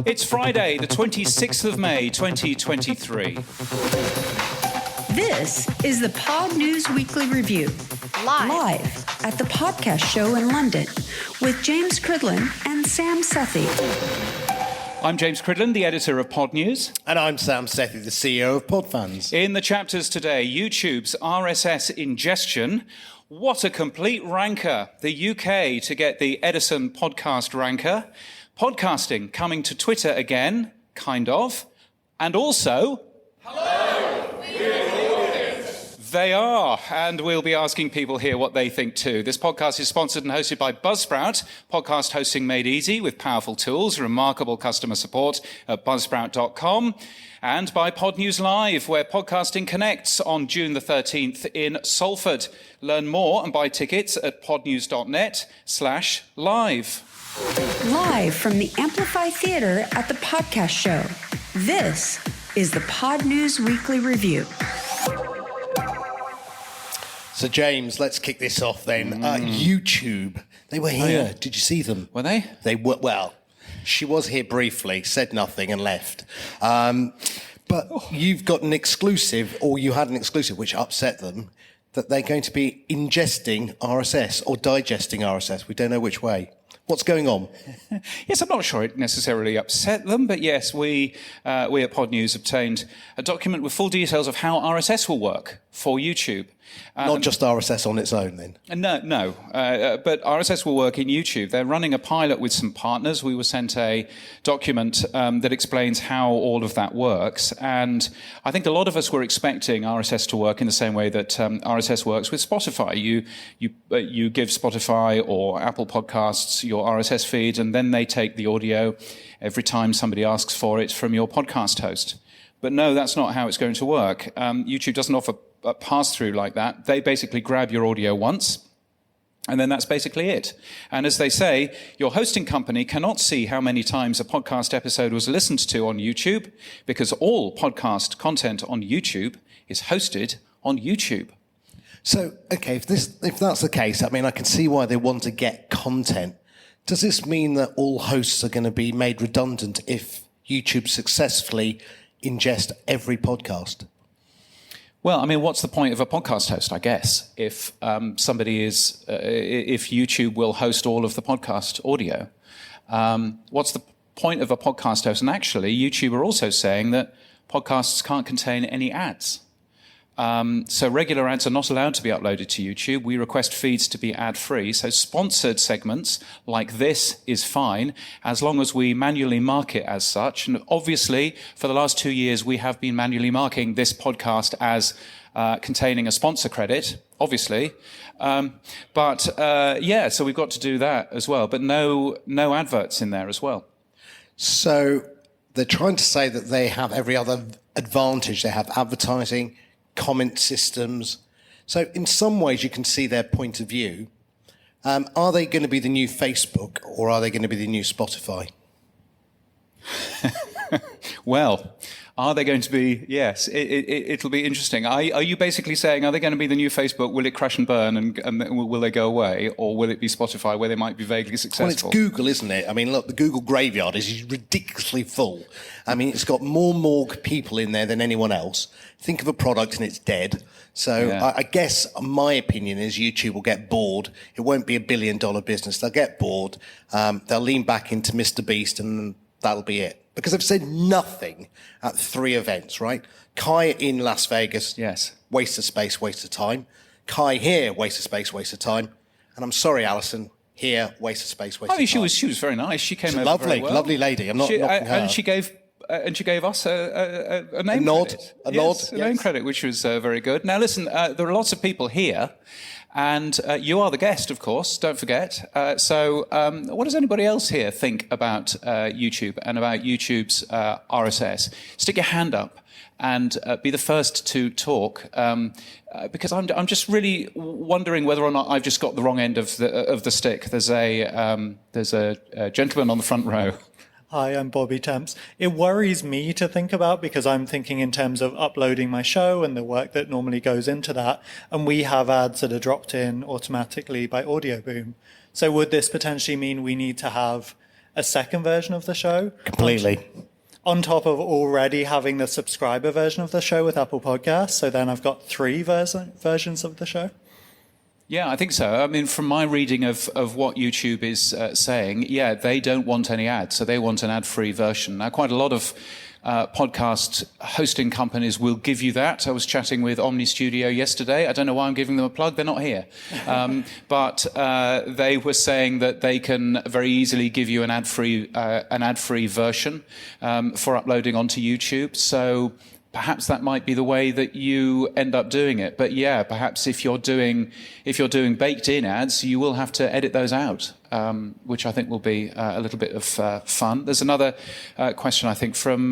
It's Friday, the 26th of May, 2023. This is the Podnews Weekly Review, live at the podcast show in London with James Cridland and Sam Sethi. I'm James Cridland, the editor of Podnews. And I'm Sam Sethi, the CEO of Podfans. In the chapters today, YouTube's RSS ingestion. What a complete ranker. The UK to get the Edison podcast ranker. Podcasting coming to Twitter again, kind of. And also... Hello, they are, and we'll be asking people here what they think too. This podcast is sponsored and hosted by Buzzsprout, podcast hosting made easy with powerful tools, remarkable customer support at buzzsprout.com, and by Podnews Live, where podcasting connects on June the 13th in Salford. Learn more and buy tickets at podnews.net/live. Live from the Amplify Theatre at the podcast show, this is the Podnews Weekly Review. So, James, let's kick this off then. YouTube, they were here. Oh, yeah. Did you see them? Were they? They were, well, she was here briefly, said nothing and left. But you've got an exclusive, or you had an exclusive, which upset them, that they're going to be ingesting RSS or digesting RSS. We don't know which way. What's going on? Yes, I'm not sure it necessarily upset them, but yes, we at Podnews obtained a document with full details of how RSS will work for YouTube. Not just RSS on its own, then? No. But RSS will work in YouTube. They're running a pilot with some partners. We were sent a document that explains how all of that works. And I think a lot of us were expecting RSS to work in the same way that RSS works with Spotify. You give Spotify or Apple Podcasts your RSS feed, and then they take the audio every time somebody asks for it from your podcast host. But no, that's not how it's going to work. YouTube doesn't offer a pass-through like that. They basically grab your audio once, and then that's basically it. And as they say, your hosting company cannot see how many times a podcast episode was listened to on YouTube, because all podcast content on YouTube is hosted on YouTube. So, okay, if that's the case, I mean, I can see why they want to get content. Does this mean that all hosts are going to be made redundant if YouTube successfully ingest every podcast? Well, I mean, what's the point of a podcast host, I guess, if if YouTube will host all of the podcast audio? What's the point of a podcast host? And actually, YouTube are also saying that podcasts can't contain any ads. So regular ads are not allowed to be uploaded to YouTube. We request feeds to be ad-free. So sponsored segments like this is fine, as long as we manually mark it as such. And obviously, for the last 2 years, we have been manually marking this podcast as containing a sponsor credit, obviously. So we've got to do that as well. But no adverts in there as well. So they're trying to say that they have every other advantage. They have advertising, comment systems. So in some ways you can see their point of view. Are they going to be the new Facebook, or are they going to be the new Spotify? Well, are they going to be? Yes, it'll be interesting. Are you basically saying, are they going to be the new Facebook? Will it crash and burn, and will they go away? Or will it be Spotify, where they might be vaguely successful? Well, it's Google, isn't it? I mean, look, the Google graveyard is ridiculously full. I mean, it's got more people in there than anyone else. Think of a product and it's dead. So yeah. I guess my opinion is YouTube will get bored. It won't be $1 billion business. They'll get bored. They'll lean back into Mr. Beast, and that'll be it. Because they've said nothing at 3 events, right? Kai in Las Vegas, yes, waste of space, waste of time. Kai here, waste of space, waste of time. And I'm sorry, Alison, here, waste of space, waste of time. She was very nice. She came over lovely, very well. Lovely lady. I'm not knocking her. And she gave us a name credit. A nod. A name credit, which was very good. Now, listen, there are lots of people here, and you are the guest, of course, don't forget. So what does anybody else here think about YouTube and about YouTube's RSS? Stick your hand up and be the first to talk, because I'm just really wondering whether or not I've just got the wrong end of the stick. There's a gentleman on the front row. Hi, I'm Bobby Temps. It worries me to think about, because I'm thinking in terms of uploading my show and the work that normally goes into that, and we have ads that are dropped in automatically by Audio Boom. So would this potentially mean we need to have a second version of the show. Completely. On top of already having the subscriber version of the show with Apple Podcasts. So then I've got three versions of the show. Yeah, I think so. I mean, from my reading of what YouTube is saying, yeah, they don't want any ads, so they want an ad-free version. Now, quite a lot of podcast hosting companies will give you that. I was chatting with Omni Studio yesterday. I don't know why I'm giving them a plug. They're not here. But they were saying that they can very easily give you an ad-free version for uploading onto YouTube. So perhaps that might be the way that you end up doing it. But yeah, perhaps if you're doing baked-in ads, you will have to edit those out, which I think will be a little bit of fun. There's another question, I think, from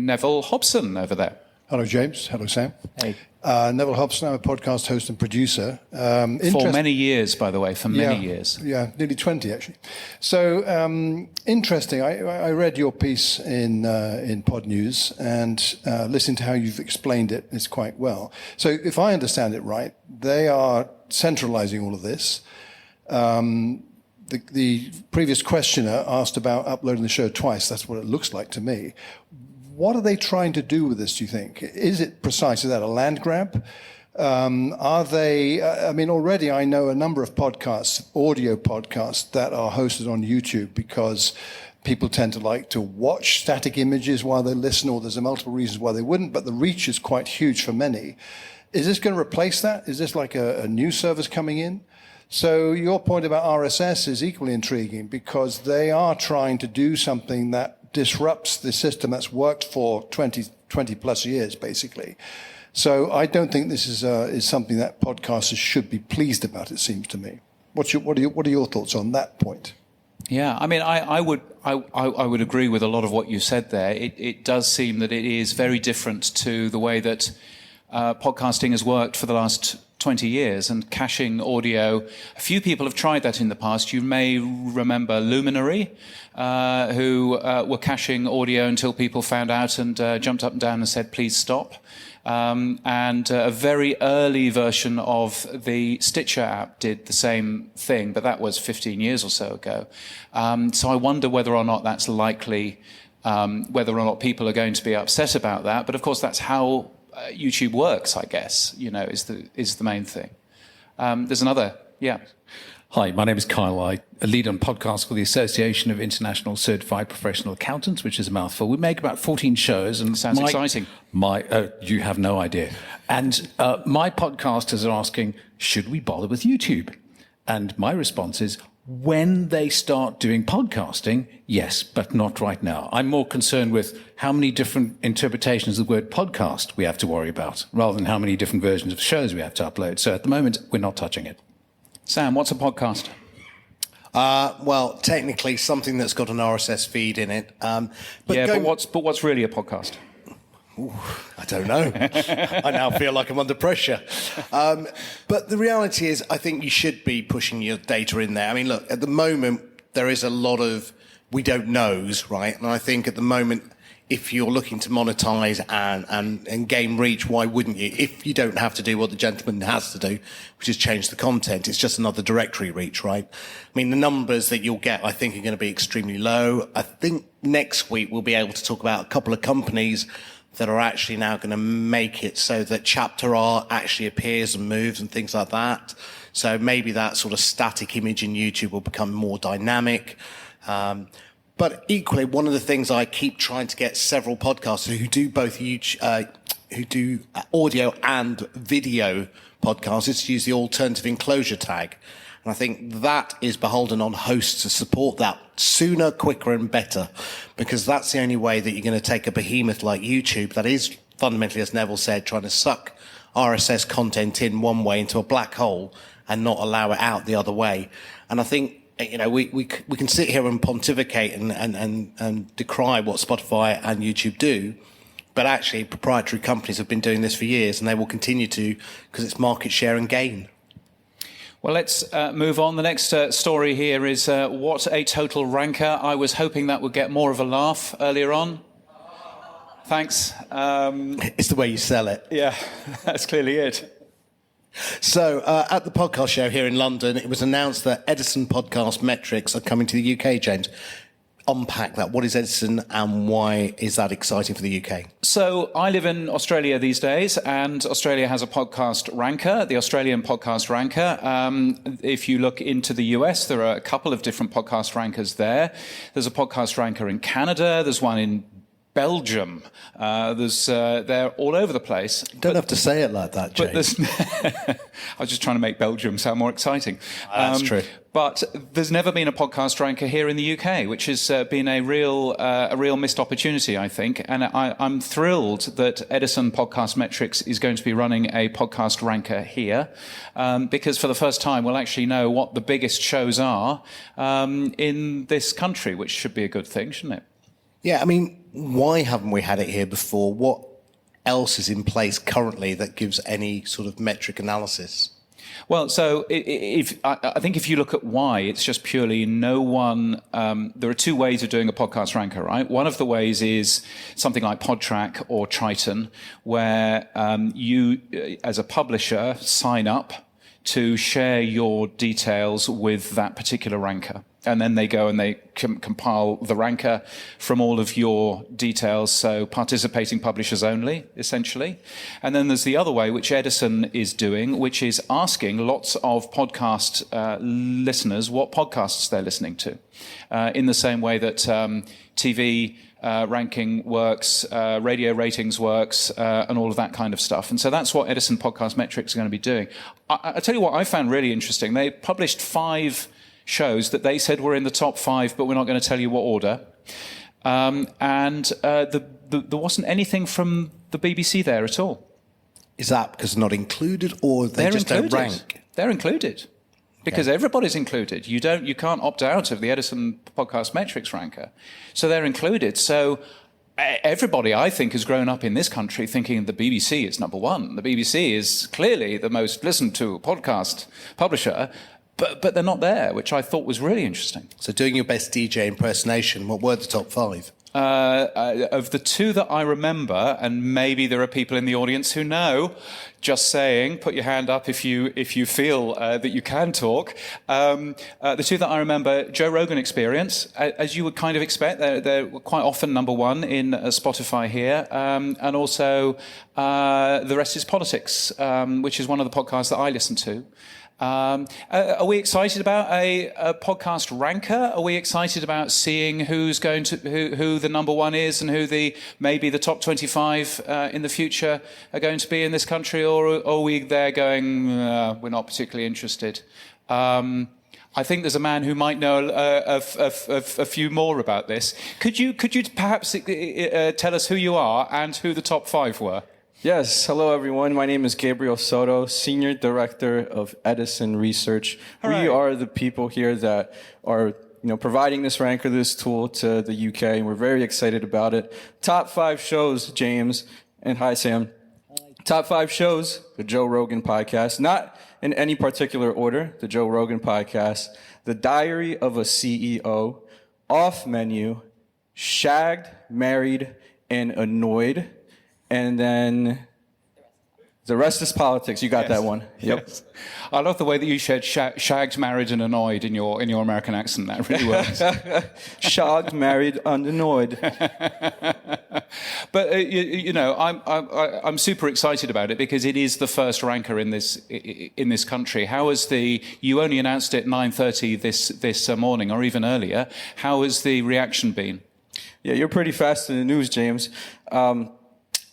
Neville Hobson over there. Hello, James. Hello, Sam. Hey. Neville Hobson, I'm a podcast host and producer. For many years, by the way, many years. Yeah, nearly 20, actually. So, interesting. I read your piece in Podnews, and listening to how you've explained it is quite well. So, if I understand it right, they are centralizing all of this. The previous questioner asked about uploading the show twice. That's what it looks like to me. What are they trying to do with this, do you think? Is it precisely that, a land grab? Are they, I mean, already I know a number of podcasts, audio podcasts, that are hosted on YouTube because people tend to like to watch static images while they listen, or there's multiple reasons why they wouldn't, but the reach is quite huge for many. Is this going to replace that? Is this like a new service coming in? So your point about RSS is equally intriguing because they are trying to do something that disrupts the system that's worked for 20 plus years, basically. So I don't think this is something that podcasters should be pleased about, it seems to me. What are your thoughts on that point? Yeah, I mean, I would agree with a lot of what you said there. It does seem that it is very different to the way that podcasting has worked for the last 20 years, and caching audio. A few people have tried that in the past. You may remember Luminary, who were caching audio until people found out and jumped up and down and said, please stop. And a very early version of the Stitcher app did the same thing, but that was 15 years or so ago. So I wonder whether or not that's likely, whether or not people are going to be upset about that. But of course, that's how YouTube works, I guess, is the main thing. There's another, yeah. Hi, my name is Kyle. I lead on podcasts for the Association of International Certified Professional Accountants, which is a mouthful. We make about 14 shows. And sounds exciting. You have no idea. And my podcasters are asking, should we bother with YouTube? And my response is, when they start doing podcasting, yes, but not right now. I'm more concerned with how many different interpretations of the word podcast we have to worry about, rather than how many different versions of shows we have to upload. So at the moment, we're not touching it. Sam, what's a podcast? Well, technically, something that's got an RSS feed in it. But what's really a podcast? Ooh, I don't know. I now feel like I'm under pressure. But the reality is, I think you should be pushing your data in there. I mean, look, at the moment, there is a lot of we don't knows, right? And I think at the moment, if you're looking to monetize and gain reach, why wouldn't you? If you don't have to do what the gentleman has to do, which is change the content, it's just another directory reach, right? I mean, the numbers that you'll get, I think, are going to be extremely low. I think next week we'll be able to talk about a couple of companies that are actually now going to make it so that chapter art actually appears and moves and things like that. So maybe that sort of static image in YouTube will become more dynamic. But equally, one of the things I keep trying to get several podcasters who do both who do audio and video podcasts is to use the alternative enclosure tag. And I think that is beholden on hosts to support that sooner, quicker, and better, because that's the only way that you're going to take a behemoth like YouTube that is fundamentally, as Neville said, trying to suck RSS content in one way into a black hole and not allow it out the other way. And I think, we can sit here and pontificate and decry what Spotify and YouTube do, but actually proprietary companies have been doing this for years, and they will continue to, because it's market share and gain. Well, let's move on. The next story here is what a total ranker. I was hoping that would get more of a laugh earlier on. Thanks. It's the way you sell it. Yeah, that's clearly it. So at the podcast show here in London, it was announced that Edison podcast metrics are coming to the UK, James. unpack that. What is Edison and why is that exciting for the UK? So I live in Australia these days, and Australia has a podcast ranker, the Australian podcast ranker. If you look into the US, there are a couple of different podcast rankers there. There's a podcast ranker in Canada. There's one in Belgium. They're all over the place. Don't have to say it like that, James. I was just trying to make Belgium sound more exciting. That's true. But there's never been a podcast ranker here in the UK, which has been a real missed opportunity, I think. And I'm thrilled that Edison Podcast Metrics is going to be running a podcast ranker here, because for the first time we'll actually know what the biggest shows are in this country, which should be a good thing, shouldn't it? Yeah, I mean, why haven't we had it here before? What else is in place currently that gives any sort of metric analysis? Well, so I think if you look at why, it's just purely no one. There are two ways of doing a podcast ranker, right? One of the ways is something like Podtrac or Triton, where you, as a publisher, sign up to share your details with that particular ranker. And then they go and they compile the ranker from all of your details, so participating publishers only, essentially. And then there's the other way, which Edison is doing, which is asking lots of podcast listeners what podcasts they're listening to, in the same way that TV ranking works, radio ratings works, and all of that kind of stuff. And so that's what Edison Podcast Metrics are going to be doing. I tell you what I found really interesting. They published 5 shows that they said were in the top 5, but we're not going to tell you what order. There wasn't anything from the BBC there at all. Is that because they're not included, or they just don't rank? They're included. Because everybody's included. You can't opt out of the Edison Podcast Metrics ranker. So they're included. So everybody, I think, has grown up in this country thinking the BBC is number one. The BBC is clearly the most listened to podcast publisher, but they're not there, which I thought was really interesting. So doing your best DJ impersonation, what were the top 5? Of the 2 that I remember, and maybe there are people in the audience who know, just saying, put your hand up if you feel that you can talk. The 2 that I remember, Joe Rogan Experience, as you would kind of expect, they're quite often number 1 in Spotify here, and also The Rest is Politics, which is one of the podcasts that I listen to. Are we excited about a podcast ranker? Are we excited about seeing who's going to who the number 1 is and who maybe the top 25 in the future are going to be in this country, or are we there going we're not particularly interested? I think there's a man who might know a few more about this. Could you perhaps tell us who you are and who the top 5 were? Yes, hello everyone. My name is Gabriel Soto, Senior Director of Edison Research. Hooray. We are the people here that are, providing this ranker, this tool to the UK, and we're very excited about it. Top 5 shows, James, and hi Sam. Top 5 shows, the Joe Rogan Podcast, not in any particular order, the Joe Rogan Podcast, The Diary of a CEO, Off Menu, Shagged, Married, and Annoyed. And then The Rest is Politics. You got that one. Yep. Yes. I love the way that you said shagged, married, and annoyed in your American accent. That really works. Shagged, married, and annoyed. But I'm super excited about it because it is the first ranker in this country. How has you only announced it 9:30 this morning, or even earlier? How has the reaction been? Yeah, you're pretty fast in the news, James.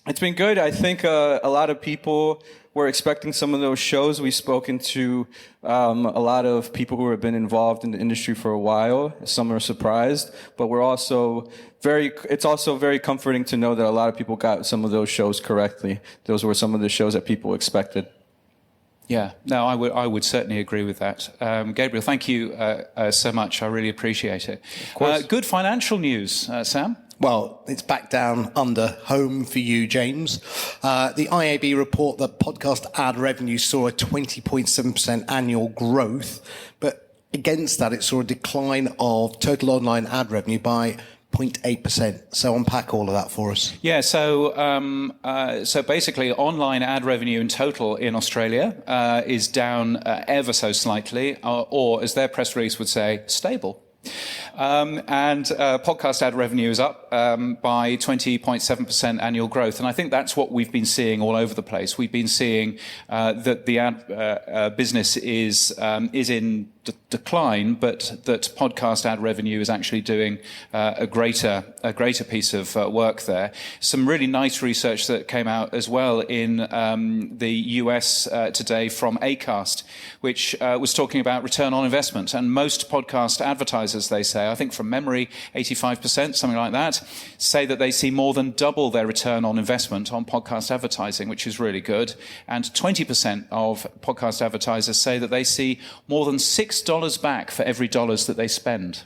It's been good. I think a lot of people were expecting some of those shows. We've spoken to a lot of people who have been involved in the industry for a while. Some are surprised, but it's also very comforting to know that a lot of people got some of those shows correctly. Those were some of the shows that people expected. Yeah, no, I would certainly agree with that. Gabriel, thank you so much. I really appreciate it. Of course. Good financial news, Sam. Well, it's back down under home for you, James. The IAB report that podcast ad revenue saw a 20.7% annual growth, but against that, it saw a decline of total online ad revenue by 0.8%. So unpack all of that for us. Yeah, so basically online ad revenue in total in Australia is down ever so slightly, or as their press release would say, stable. And podcast ad revenue is up by 20.7% annual growth. And I think that's what we've been seeing all over the place. We've been seeing that the ad business is in decline, but that podcast ad revenue is actually doing a greater piece of work there. Some really nice research that came out as well in the US today from Acast, which was talking about return on investment. And most podcast advertisers, they say, I think from memory, 85%, something like that, say that they see more than double their return on investment on podcast advertising, which is really good. And 20% of podcast advertisers say that they see more than $6 back for every $1 that they spend,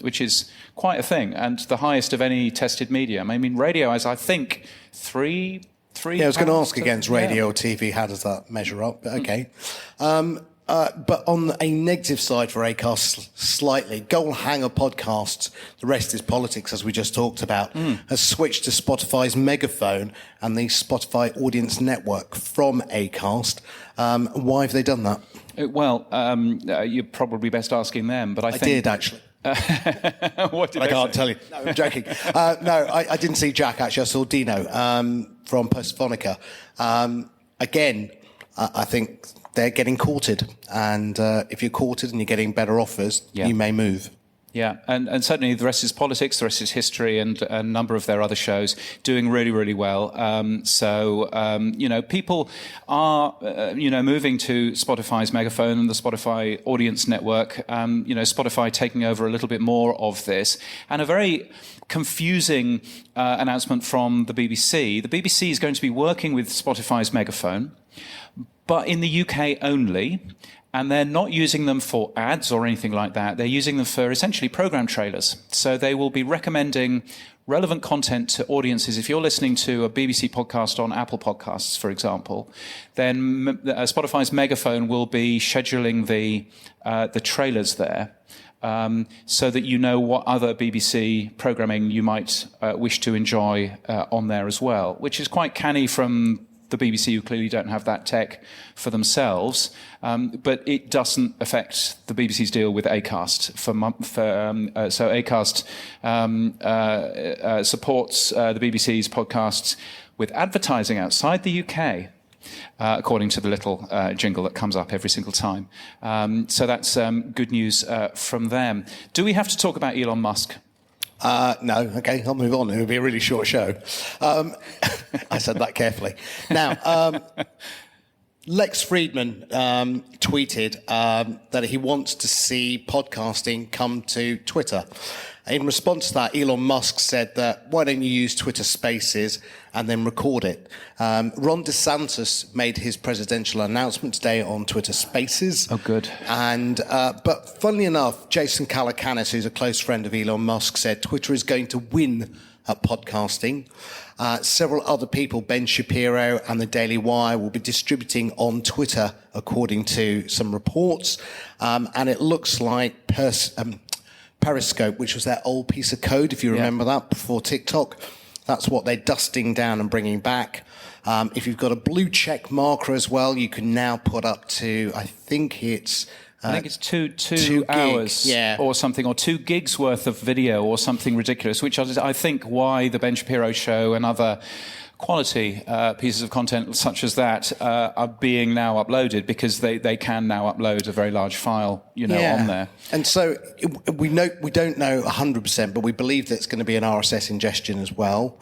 which is quite a thing, and the highest of any tested medium. I mean, radio has, I think, three. Yeah, I was going to ask against radio or TV, how does that measure up? But okay. But on a negative side for Acast, slightly, Goal Hanger Podcasts, the rest is politics, as we just talked about, has switched to Spotify's Megaphone and the Spotify Audience Network from Acast. Why have they done that? Well, you're probably best asking them, but I think... did, actually. What did I can't tell you. No, I'm joking. No, I didn't see Jack, actually. I saw Dino from Postphonica. Again, I think they're getting courted. And if you're courted and you're getting better offers, you may move. Yeah, and certainly the rest is politics, the rest is history, and a number of their other shows doing really, really well. People are, moving to Spotify's Megaphone and the Spotify Audience Network. Spotify taking over a little bit more of this, and a very confusing announcement from the BBC. The BBC is going to be working with Spotify's Megaphone, but in the UK only. And they're not using them for ads or anything like that. They're using them for essentially program trailers. So they will be recommending relevant content to audiences. If you're listening to a BBC podcast on Apple Podcasts, for example, then Spotify's Megaphone will be scheduling the trailers there, so that you know what other BBC programming you might wish to enjoy on there as well, which is quite canny from the BBC, who clearly don't have that tech for themselves, but it doesn't affect the BBC's deal with Acast. So Acast supports the BBC's podcasts with advertising outside the UK, according to the little jingle that comes up every single time. So that's good news from them. Do we have to talk about Elon Musk? No, okay, I'll move on. It would be a really short show. I said that carefully. Now, Lex Friedman tweeted that he wants to see podcasting come to Twitter. In response to that, Elon Musk said that, why don't you use Twitter Spaces and then record it? Ron DeSantis made his presidential announcement today on Twitter Spaces. Oh, good. And but funnily enough, Jason Calacanis, who's a close friend of Elon Musk, said Twitter is going to win at podcasting. Several other people, Ben Shapiro and the Daily Wire, will be distributing on Twitter, according to some reports. And it looks like Periscope, which was that old piece of code, if you remember that, before TikTok. That's what they're dusting down and bringing back. If you've got a blue check marker as well, you can now put up to, I think it's two hours or something, or 2 gigs worth of video or something ridiculous, which is, I think, why the Ben Shapiro show and other quality pieces of content such as that are being now uploaded, because they can now upload a very large file, on there. And so we don't know 100%, but we believe that it's going to be an RSS ingestion as well.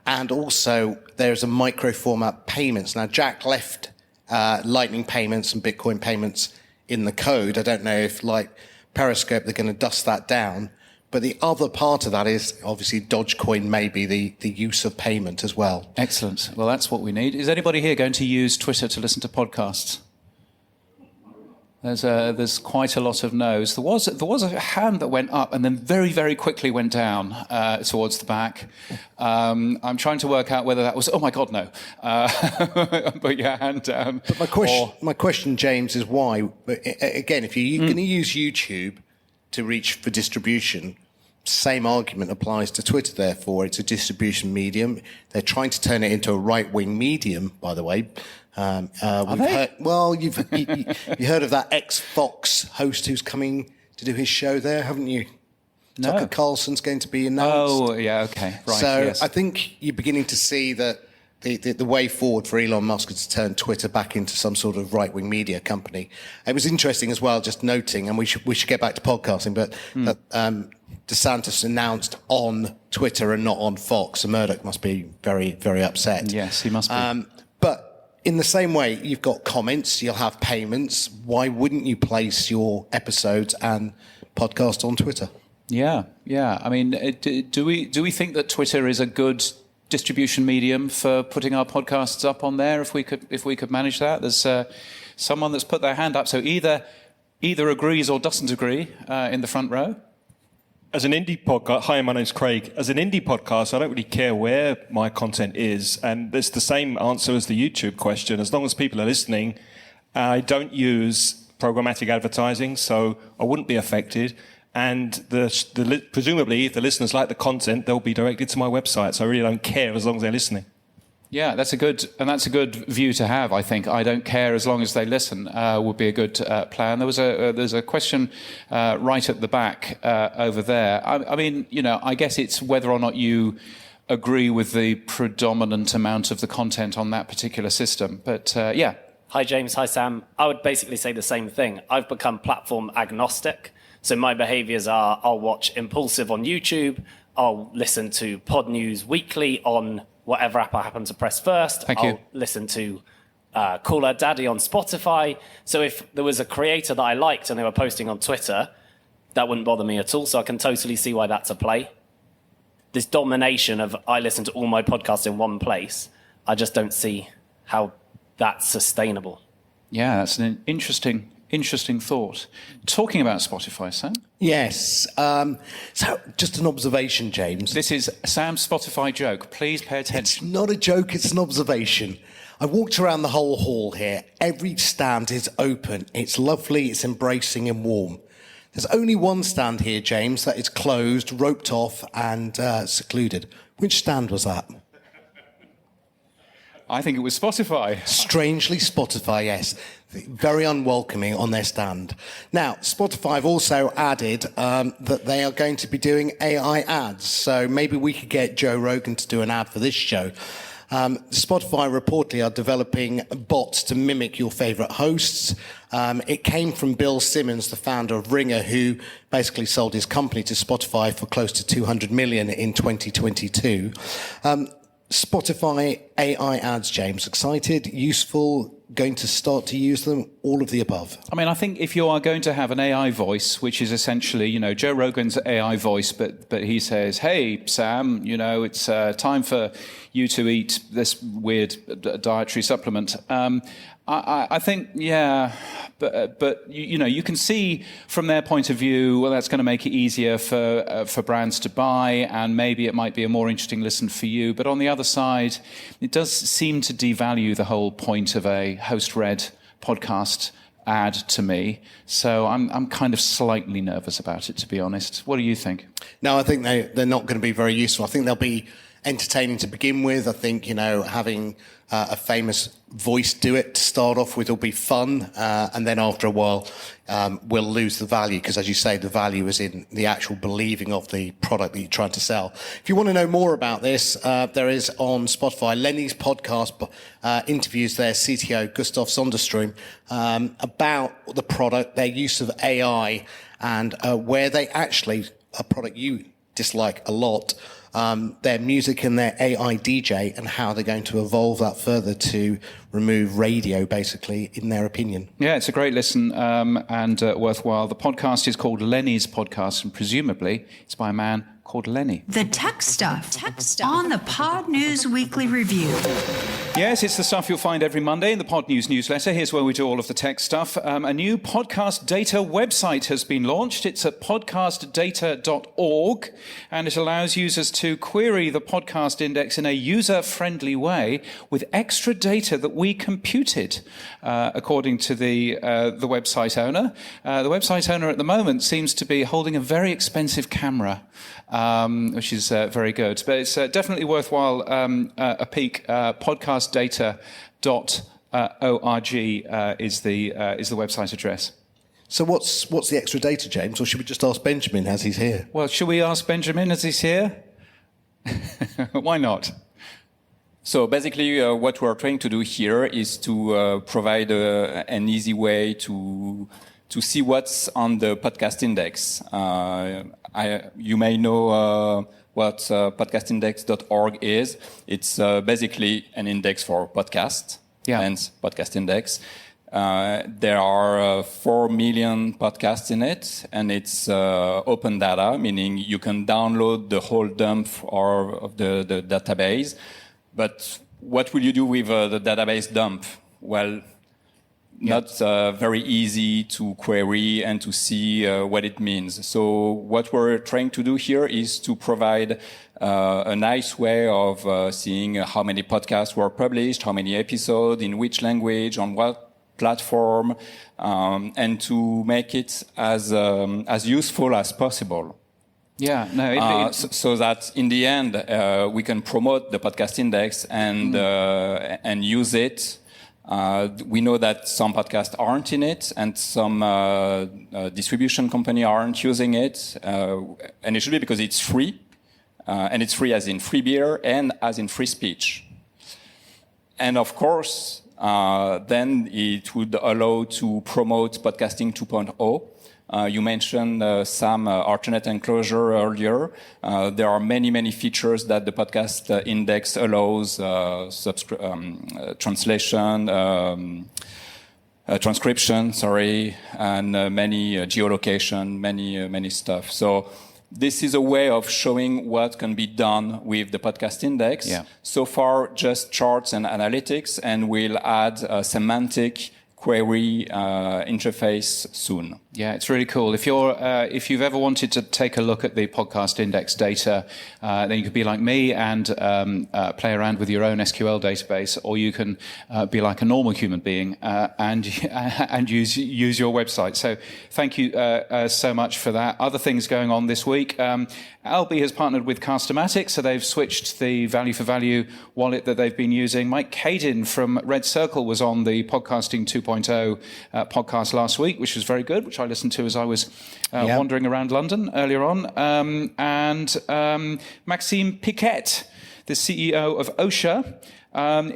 And also there's a micro format payments. Now, Jack left Lightning payments and Bitcoin payments in the code. I don't know if, like Periscope, they're going to dust that down. But the other part of that is, obviously, Dogecoin may be the use of payment as well. Excellent. Well, that's what we need. Is anybody here going to use Twitter to listen to podcasts? There's quite a lot of no's. There was a hand that went up and then very, very quickly went down towards the back. I'm trying to work out whether that was, oh my God, no. Put your hand down. But my question, James, is why? Again, if you're going to use YouTube to reach for distribution, same argument applies to Twitter, therefore. It's a distribution medium. They're trying to turn it into a right-wing medium, by the way. You've heard of that ex-Fox host who's coming to do his show there, haven't you? No. Tucker Carlson's going to be announced. Oh, yeah, okay. Right, So yes. I think you're beginning to see that the way forward for Elon Musk is to turn Twitter back into some sort of right-wing media company. It was interesting as well, just noting, and we should get back to podcasting, but that DeSantis announced on Twitter and not on Fox, and Murdoch must be very, very upset. Yes, he must be. But in the same way, you've got comments, you'll have payments. Why wouldn't you place your episodes and podcast on Twitter? Yeah. I mean, do we think that Twitter is a good distribution medium for putting our podcasts up on there? If we could manage that, there's someone that's put their hand up. So either agrees or doesn't agree in the front row. As an indie podcast, hi, my name's Craig. As an indie podcast, I don't really care where my content is, and it's the same answer as the YouTube question. As long as people are listening, I don't use programmatic advertising, so I wouldn't be affected. And presumably, if the listeners like the content, they'll be directed to my website. So I really don't care as long as they're listening. Yeah, that's a good view to have. I think I don't care as long as they listen would be a good plan. There's a question right at the back over there. I mean, I guess it's whether or not you agree with the predominant amount of the content on that particular system. But yeah. Hi, James. Hi, Sam. I would basically say the same thing. I've become platform agnostic. So my behaviors are I'll watch Impulsive on YouTube. I'll listen to Podnews weekly on whatever app I happen to press first. I'll listen to Call Her Daddy on Spotify. So if there was a creator that I liked and they were posting on Twitter, that wouldn't bother me at all. So I can totally see why that's a play. This domination of I listen to all my podcasts in one place, I just don't see how that's sustainable. Yeah, that's an interesting thought. Talking about Spotify, Sam? Yes. So just an observation, James. This is Sam's Spotify joke. Please pay attention. It's not a joke, it's an observation. I walked around the whole hall here. Every stand is open. It's lovely, it's embracing and warm. There's only one stand here, James, that is closed, roped off and secluded. Which stand was that? I think it was Spotify. Strangely, Spotify, yes. Very unwelcoming on their stand. Now, Spotify have also added that they are going to be doing AI ads. So maybe we could get Joe Rogan to do an ad for this show. Spotify reportedly are developing bots to mimic your favorite hosts. It came from Bill Simmons, the founder of Ringer, who basically sold his company to Spotify for close to 200 million in 2022. Spotify AI ads, James. Excited, useful, going to start to use them, all of the above. I mean, I think if you are going to have an AI voice, which is essentially, Joe Rogan's AI voice, but he says, hey, Sam, it's time for you to eat this weird dietary supplement. I think, yeah, but you can see from their point of view, well, that's going to make it easier for brands to buy, and maybe it might be a more interesting listen for you. But on the other side, it does seem to devalue the whole point of a host-read podcast ad to me. So I'm kind of slightly nervous about it, to be honest. What do you think? No, I think they're not going to be very useful. I think they'll be entertaining to begin with. I think, having a famous voice do it to start off with will be fun. And then after a while, we'll lose the value because, as you say, the value is in the actual believing of the product that you're trying to sell. If you want to know more about this, there is on Spotify, Lenny's podcast interviews their CTO, Gustav Sonderstrom, about the product, their use of AI, and where they actually, a product you dislike a lot, their music and their AI DJ, and how they're going to evolve that further to remove radio, basically, in their opinion. Yeah, it's a great listen and worthwhile. The podcast is called Lenny's Podcast, and presumably it's by a man called Lenny. The tech stuff on the Podnews Weekly Review. Yes, it's the stuff you'll find every Monday in the Podnews newsletter. Here's where we do all of the tech stuff. A new podcast data website has been launched. It's at podcastdata.org, and it allows users to query the podcast index in a user-friendly way with extra data that we computed, according to the website owner. The website owner at the moment seems to be holding a very expensive camera, which is very good. But it's definitely worthwhile a peek. Podcastdata.org is the website address. So what's the extra data, James? Or should we just ask Benjamin as he's here? Well, should we ask Benjamin as he's here? Why not? So basically, what we're trying to do here is to provide an easy way to see what's on the podcast index. You may know what podcastindex.org is. It's basically an index for podcasts, hence podcast index. There are 4 million podcasts in it, and it's open data, meaning you can download the whole dump of the database. But what will you do with the database dump? Well, not very easy to query and to see what it means. So what we're trying to do here is to provide a nice way of seeing how many podcasts were published, how many episodes, in which language, on what platform, and to make it as useful as possible. Yeah, no. So that in the end we can promote the podcast index and use it. We know that some podcasts aren't in it, and some distribution company aren't using it, and it should be because it's free, and it's free as in free beer and as in free speech. And of course, then it would allow to promote podcasting 2.0. You mentioned some alternate enclosure earlier. There are many features that the podcast index allows: translation, transcription, and many geolocation, many stuff. So this is a way of showing what can be done with the podcast index. Yeah. So far, just charts and analytics, and we'll add a semantic query interface soon. Yeah, it's really cool. If you've ever wanted to take a look at the podcast index data, then you could be like me and play around with your own SQL database, or you can be like a normal human being and use your website. So thank you so much for that. Other things going on this week. Albi has partnered with Castomatic, so they've switched the value for value wallet that they've been using. Mike Cadin from Red Circle was on the Podcasting 2.0 podcast last week, which was very good, which I listened to as I was wandering around London earlier on. And Maxime Piquet, the CEO of OSHA,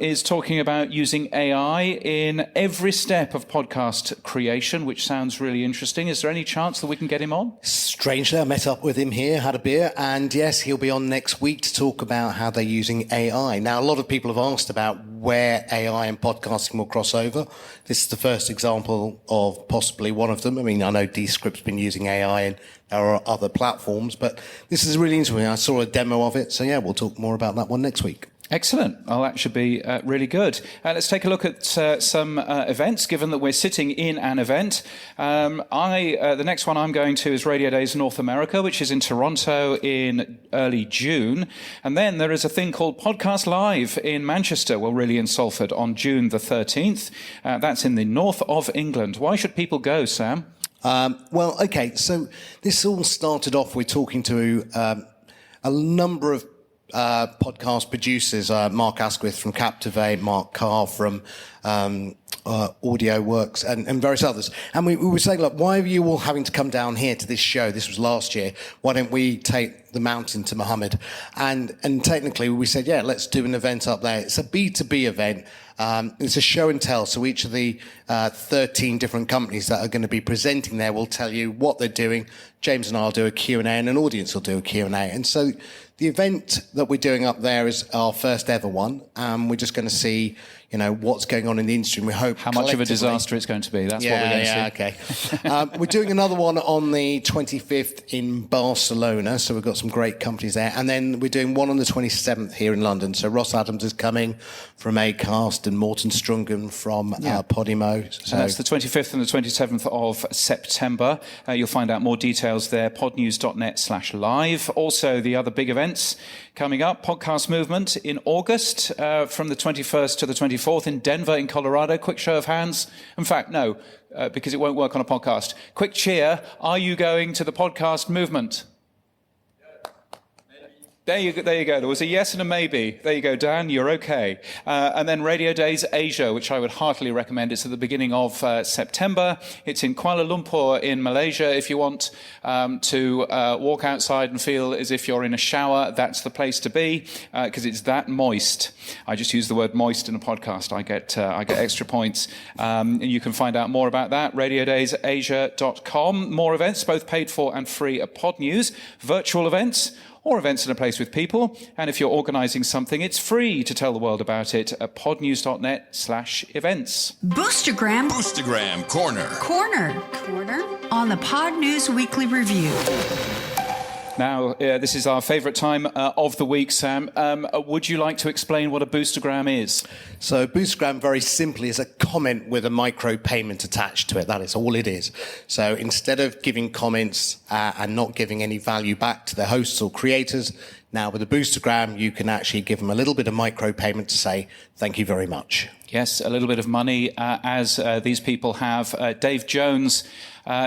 is talking about using AI in every step of podcast creation, which sounds really interesting. Is there any chance that we can get him on? Strangely, I met up with him here, had a beer, and yes, he'll be on next week to talk about how they're using AI. Now, a lot of people have asked about where AI and podcasting will cross over. This is the first example of possibly one of them. I mean, I know Descript's been using AI and there are other platforms, but this is really interesting. I saw a demo of it, so yeah, we'll talk more about that one next week. Excellent. Well, that should be really good. Let's take a look at some events, given that we're sitting in an event. The next one I'm going to is Radio Days North America, which is in Toronto in early June. And then there is a thing called Podcast Live in Manchester, well, really in Salford, on June the 13th. That's in the north of England. Why should people go, Sam? Well, okay, so this all started off with talking to a number of podcast producers, Mark Asquith from Captivate, Mark Carr from Audio Works, and various others. And we were saying, look, why are you all having to come down here to this show? This was last year. Why don't we take the mountain to Mohammed? And technically we said, yeah, let's do an event up there. It's a B2B event. It's a show and tell. So each of the 13 different companies that are going to be presenting there will tell you what they're doing. James and I will do a Q&A, and an audience will do a Q&A. And so the event that we're doing up there is our first ever one. We're just going to see, what's going on in the industry. And we hope how much of a disaster it's going to be. That's what we're going to see. Okay. We're doing another one on the 25th in Barcelona. So we've got some great companies there. And then we're doing one on the 27th here in London. So Ross Adams is coming from Acast and Morten Strungen from Podimo. So that's the 25th and the 27th of September. You'll find out more details there, podnews.net/live. Also, the other big events coming up, Podcast Movement in August from the 21st to the 24th in Denver in Colorado. Quick show of hands. In fact, no, because it won't work on a podcast. Quick cheer. Are you going to the Podcast Movement? There you go. There was a yes and a maybe. There you go, Dan. You're okay. And then Radio Days Asia, which I would heartily recommend. It's at the beginning of September. It's in Kuala Lumpur in Malaysia. If you want to walk outside and feel as if you're in a shower, that's the place to be because it's that moist. I just use the word moist in a podcast. I get extra points. And you can find out more about that. RadioDaysAsia.com. More events, both paid for and free at Podnews. Virtual events, or events in a place with people. And if you're organising something, it's free to tell the world about it at podnews.net/events. Boostergram Corner on the Podnews Weekly Review. Now, this is our favourite time of the week, Sam. Would you like to explain what a boostergram is? So boostergram, very simply, is a comment with a micro payment attached to it. That is all it is. So instead of giving comments and not giving any value back to the hosts or creators, now with a boostergram, you can actually give them a little bit of micro payment to say, thank you very much. Yes, a little bit of money, as these people have. Dave Jones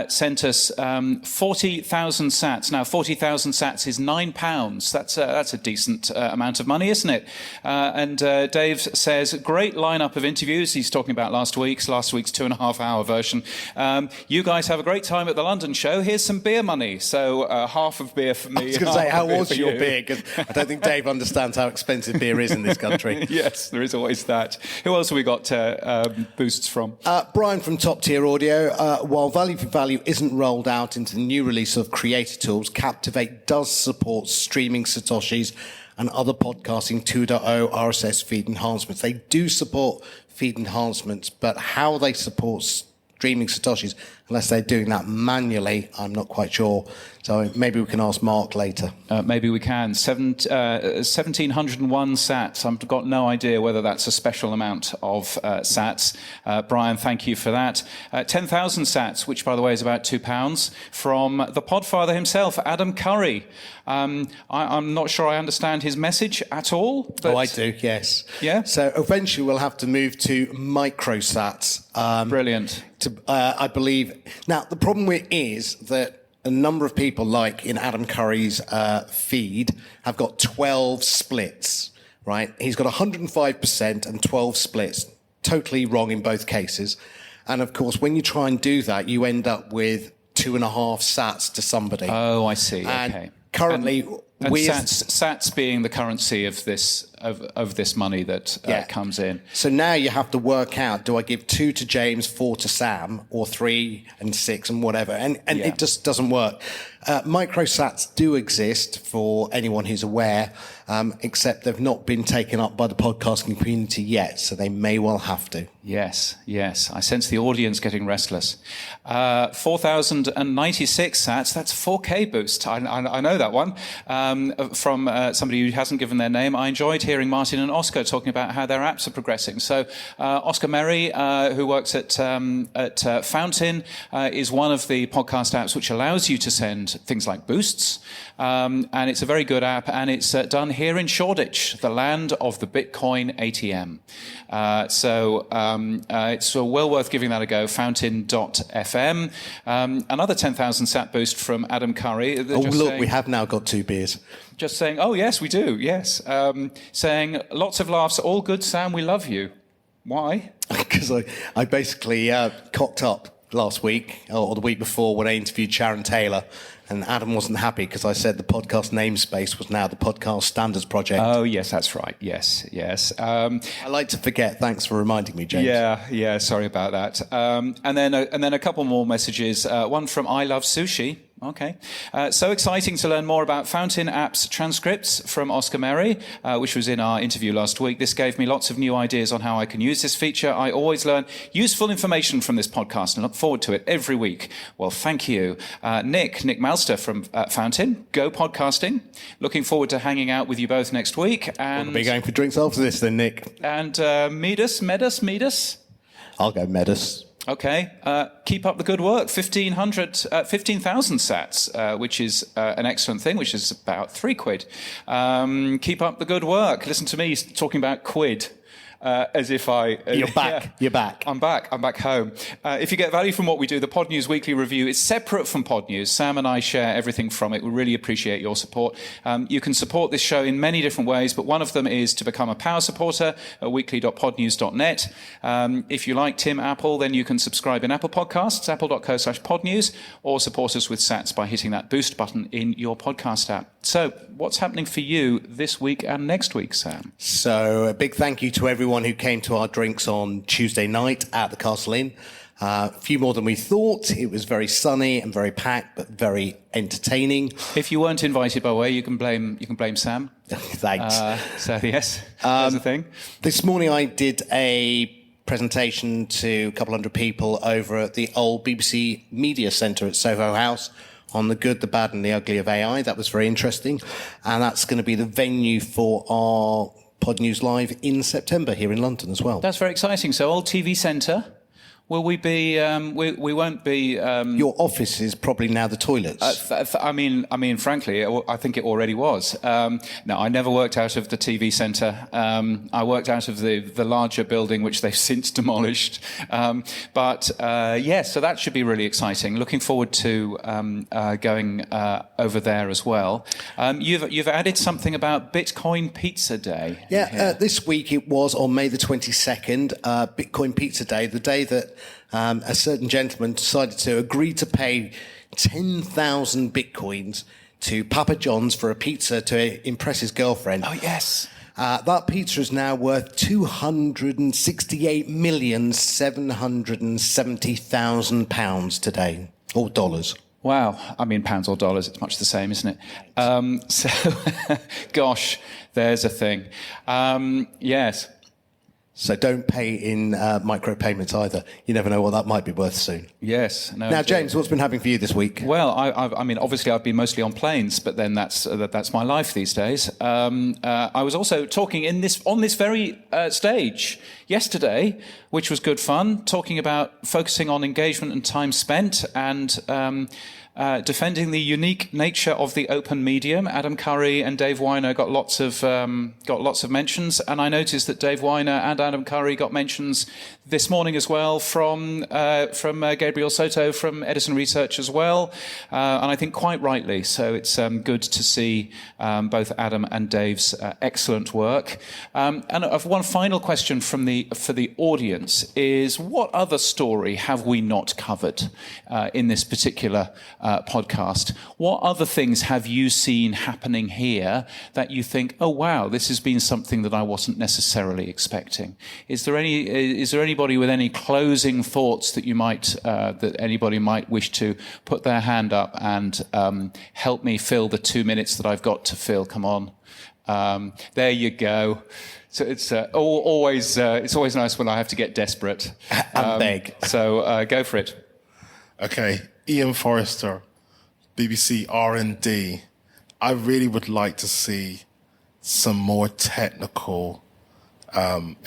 sent us 40,000 sats. Now, 40,000 sats is £9. That's a decent amount of money, isn't it? And Dave says, great lineup of interviews. He's talking about last week's 2.5-hour version. You guys have a great time at the London show. Here's some beer money. So half of beer for me. I was going to say, how was your beer? Because I don't think Dave understands how expensive beer is in this country. Yes, there is always that. Who else have we got boosts from? Brian from Top Tier Audio. While Value for Value isn't rolled out into the new release of Creator Tools, Captivate does support streaming Satoshis and other podcasting 2.0 RSS feed enhancements. They do support feed enhancements, but how they support streaming Satoshis, unless they're doing that manually, I'm not quite sure. So maybe we can ask Mark later. Maybe we can. 1,701 sats. I've got no idea whether that's a special amount of sats. Brian, thank you for that. 10,000 sats, which, by the way, is about £2, from the Podfather himself, Adam Curry. I'm not sure I understand his message at all. But... Oh, I do, yes. Yeah? So eventually we'll have to move to microsats. Brilliant. I believe. Now, the problem is that a number of people, like in Adam Curry's feed, have got 12 splits, right? He's got 105% and 12 splits. Totally wrong in both cases. And of course, when you try and do that, you end up with 2.5 sats to somebody. Oh, I see. And okay. Currently, and sats being the currency of this money that comes in. So now you have to work out: do I give 2 to James, 4 to Sam, or 3 and 6 and whatever? And it just doesn't work. Microsats do exist for anyone who's aware, except they've not been taken up by the podcasting community yet, so they may well have to. Yes. I sense the audience getting restless. 4,096 sats, that's 4K boost. I know that one. From somebody who hasn't given their name. I enjoyed hearing Martin and Oscar talking about how their apps are progressing. So Oscar Merry, who works at Fountain, is one of the podcast apps which allows you to send things like boosts. And it's a very good app, and it's done here in Shoreditch, the land of the Bitcoin ATM. So it's well worth giving that a go, fountain.fm. Another 10,000 sat boost from Adam Curry. Look, we have now got 2 beers. Just saying, oh, yes, we do, yes. Saying, lots of laughs, all good, Sam, we love you. Why? Because I basically cocked up last week, or the week before, when I interviewed Sharon Taylor, and Adam wasn't happy because I said the podcast namespace was now the Podcast Standards Project. Oh, yes, that's right. Yes. I like to forget. Thanks for reminding me, James. Yeah. Sorry about that. And then a couple more messages. One from I Love Sushi. Okay. So exciting to learn more about Fountain App's transcripts from Oscar Merry, which was in our interview last week. This gave me lots of new ideas on how I can use this feature. I always learn useful information from this podcast and look forward to it every week. Well, thank you. Nick Malster from Fountain, Go Podcasting. Looking forward to hanging out with you both next week. And we'll be going for drinks after this then, Nick. And meet us. I'll go Medus. Okay, keep up the good work. 15,000 sats, which is an excellent thing, which is about £3. Keep up the good work. Listen to me talking about quid. as if I... You're back. Yeah, You're back. I'm back. I'm back home. If you get value from what we do, the Podnews Weekly Review is separate from Podnews. Sam and I share everything from it. We really appreciate your support. You can support this show in many different ways, but one of them is to become a power supporter at weekly.podnews.net. If you like Tim Apple, then you can subscribe in Apple Podcasts, apple.co/podnews, or support us with sats by hitting that boost button in your podcast app. So, what's happening for you this week and next week, Sam? So, a big thank you to everyone who came to our drinks on Tuesday night at the Castle Inn. A few more than we thought. It was very sunny and very packed, but very entertaining. If you weren't invited, by the way, you can blame Sam. Thanks. So yes, that's the thing. This morning I did a presentation to a couple hundred people over at the old BBC Media Centre at Soho House on the good, the bad and the ugly of AI. That was very interesting. And that's going to be the venue for our Podnews Live in September here in London as well. That's very exciting. So old TV Centre. Will we be? We won't be. Your office is probably now the toilets. I mean, frankly, I think it already was. No, I never worked out of the TV centre. I worked out of the larger building, which they've since demolished. But yes, so that should be really exciting. Looking forward to going over there as well. You've added something about Bitcoin Pizza Day. Yeah, this week it was on May the 22nd, Bitcoin Pizza Day, the day that a certain gentleman decided to agree to pay 10,000 bitcoins to Papa John's for a pizza to impress his girlfriend. Oh, yes. That pizza is now worth £268,770,000 today, or dollars. Wow. I mean, pounds or dollars, it's much the same, isn't it? So, gosh, there's a thing. Yes. So don't pay in micropayments either. You never know what that might be worth soon. Yes. No, now, James, what's been happening for you this week? Well, I mean, obviously I've been mostly on planes, but then that's my life these days. I was also talking on this very stage yesterday, which was good fun, talking about focusing on engagement and time spent and defending the unique nature of the open medium. Adam Curry and Dave Weiner got lots of mentions, and I noticed that Dave Weiner and Adam Curry got mentions this morning as well from Gabriel Soto from Edison Research as well, and I think quite rightly. So it's good to see both Adam and Dave's excellent work. And one final question for the audience is: what other story have we not covered in this particular podcast? What other things have you seen happening here that you think, oh wow, this has been something that I wasn't necessarily expecting? Is there anybody with any closing thoughts that you might that anybody might wish to put their hand up and help me fill the 2 minutes that I've got to fill? Come on, there you go. So it's always nice when I have to get desperate and beg. So go for it. Okay, Ian Forrester, BBC R&D. I really would like to see some more technical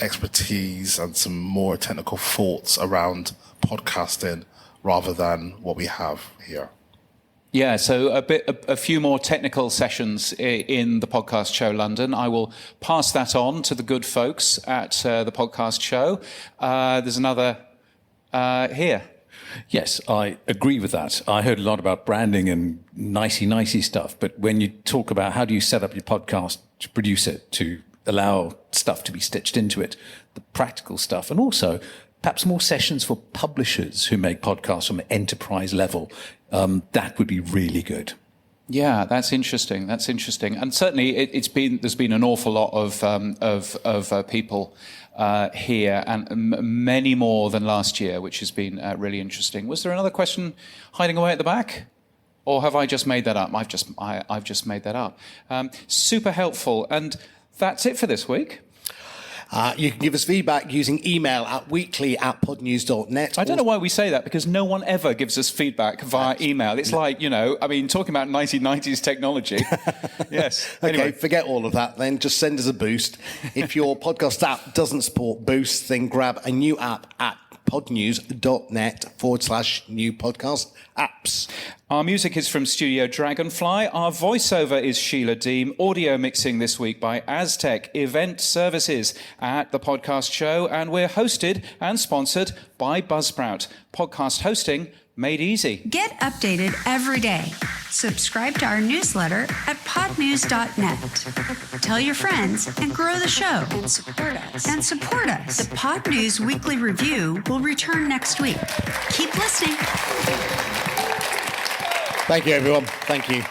expertise and some more technical thoughts around podcasting rather than what we have here. Yeah, so a few more technical sessions in the Podcast Show London. I will pass that on to the good folks at the Podcast Show. There's another here. Yes, I agree with that. I heard a lot about branding and nicey stuff, but when you talk about how do you set up your podcast to produce it, to allow stuff to be stitched into it, the practical stuff, and also perhaps more sessions for publishers who make podcasts from an enterprise level, that would be really good. Yeah, that's interesting. And certainly there's been an awful lot of people here, and many more than last year, which has been really interesting. Was there another question hiding away at the back? Or have I just made that up? I've just made that up. Super helpful. And that's it for this week. You can give us feedback using email at weekly@podnews.net. I don't know why we say that, because no one ever gives us feedback via email. It's like, talking about 1990s technology. Yes. Okay, Anyway. forget all of that then. Just send us a boost. If your podcast app doesn't support Boost, then grab a new app at podnews.net/new podcast apps. Our music is from Studio Dragonfly. Our voiceover is Sheila Deem. Audio mixing this week by Aztec Event Services at The Podcast Show. And we're hosted and sponsored by Buzzsprout. Podcast hosting made easy. Get updated every day. Subscribe to our newsletter at podnews.net. Tell your friends and grow the show. And support us. The Podnews Weekly Review will return next week. Keep listening. Thank you, everyone. Thank you.